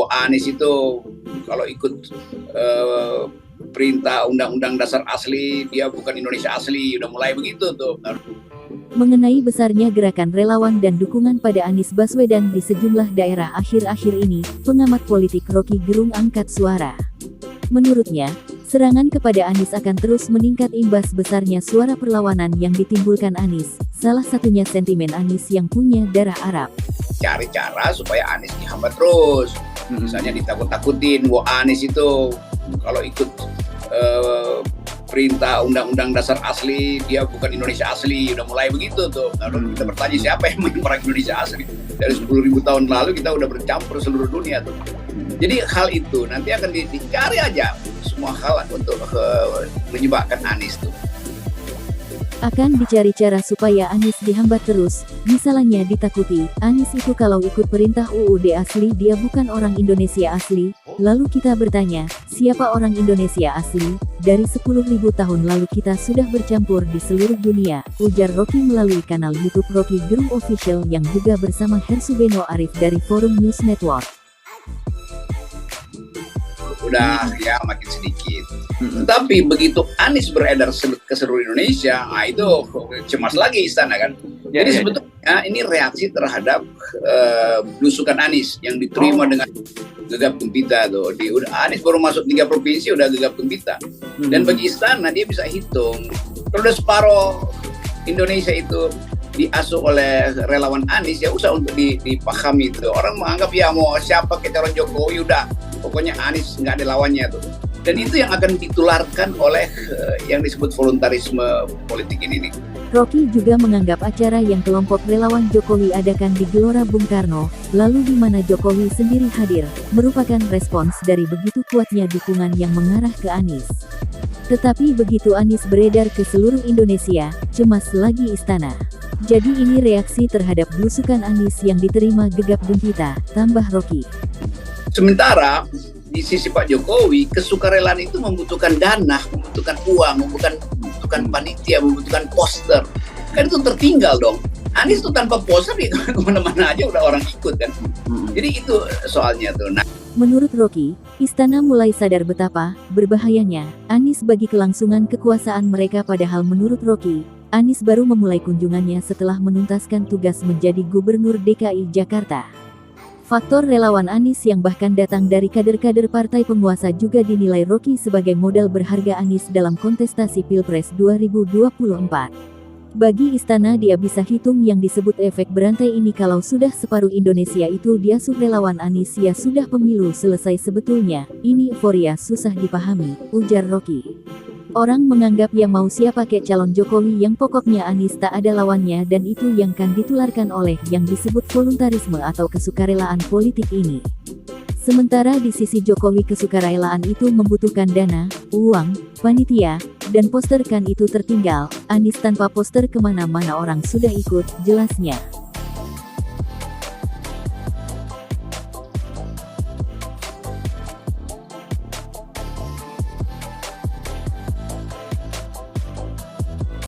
Anies itu kalau ikut perintah Undang-Undang Dasar asli, dia bukan Indonesia asli, udah mulai begitu tuh. Mengenai besarnya gerakan relawan dan dukungan pada Anies Baswedan di sejumlah daerah akhir-akhir ini, pengamat politik Rocky Gerung angkat suara. Menurutnya, serangan kepada Anies akan terus meningkat imbas besarnya suara perlawanan yang ditimbulkan Anies, salah satunya sentimen Anies yang punya darah Arab. Cari cara supaya Anies dihambat terus. Misalnya ditakut-takutin, Anies itu kalau ikut perintah Undang-Undang Dasar asli, dia bukan Indonesia asli, udah mulai begitu tuh. Lalu kita bertanya siapa yang orang Indonesia asli? Dari 10.000 tahun lalu kita udah bercampur seluruh dunia tuh. Jadi hal itu nanti akan dicari aja semua hal untuk menyebabkan Anies tuh. Akan dicari cara supaya Anies dihambat terus, misalnya ditakuti, Anies itu kalau ikut perintah UUD asli dia bukan orang Indonesia asli. Lalu kita bertanya, siapa orang Indonesia asli? Dari 10.000 tahun lalu kita sudah bercampur di seluruh dunia, ujar Rocky melalui kanal YouTube Rocky Gerung Official yang juga bersama Hersubeno Arif dari Forum News Network. Udah ya makin sedikit. Tapi begitu Anies beredar ke seluruh Indonesia, itu cemas lagi istana kan. Jadi sebetulnya ini reaksi terhadap belusukan Anies yang diterima dengan gegap gempita tuh. Anies baru masuk 3 provinsi udah gegap gempita. Dan bagi istana dia bisa hitung. Kalau udah separuh Indonesia itu diasuh oleh relawan Anies, ya usah untuk dipahami itu. Orang menganggap ya mau siapa ke calon Jokowi udah, pokoknya Anies nggak ada lawannya tuh. Dan itu yang akan ditularkan oleh yang disebut voluntarisme politik ini nih. Rocky juga menganggap acara yang kelompok relawan Jokowi adakan di Gelora Bung Karno, lalu di mana Jokowi sendiri hadir, merupakan respons dari begitu kuatnya dukungan yang mengarah ke Anies. Tetapi begitu Anies beredar ke seluruh Indonesia, cemas lagi istana. Jadi ini reaksi terhadap belusukan Anies yang diterima gegap gempita, tambah Rocky. Sementara di sisi Pak Jokowi, kesukarelaan itu membutuhkan dana, membutuhkan uang, membutuhkan panitia, membutuhkan poster. Kan itu tertinggal dong. Anies itu tanpa poster ya kemana-mana aja udah orang ikut kan. Jadi itu soalnya tuh. Menurut Rocky, istana mulai sadar betapa berbahayanya Anies bagi kelangsungan kekuasaan mereka, padahal menurut Rocky, Anies baru memulai kunjungannya setelah menuntaskan tugas menjadi Gubernur DKI Jakarta. Faktor relawan Anies yang bahkan datang dari kader-kader partai penguasa juga dinilai Rocky sebagai modal berharga Anies dalam kontestasi Pilpres 2024. Bagi istana dia bisa hitung yang disebut efek berantai ini, kalau sudah separuh Indonesia itu diasuh relawan Anies ya sudah pemilu selesai sebetulnya, ini euforia susah dipahami, ujar Rocky. Orang menganggap ya mau siapa kek calon Jokowi yang pokoknya Anies tak ada lawannya, dan itu yang kan ditularkan oleh yang disebut voluntarisme atau kesukarelaan politik ini. Sementara di sisi Jokowi kesukarelaan itu membutuhkan dana, uang, panitia, dan poster, kan itu tertinggal. Anies tanpa poster kemana-mana orang sudah ikut, jelasnya.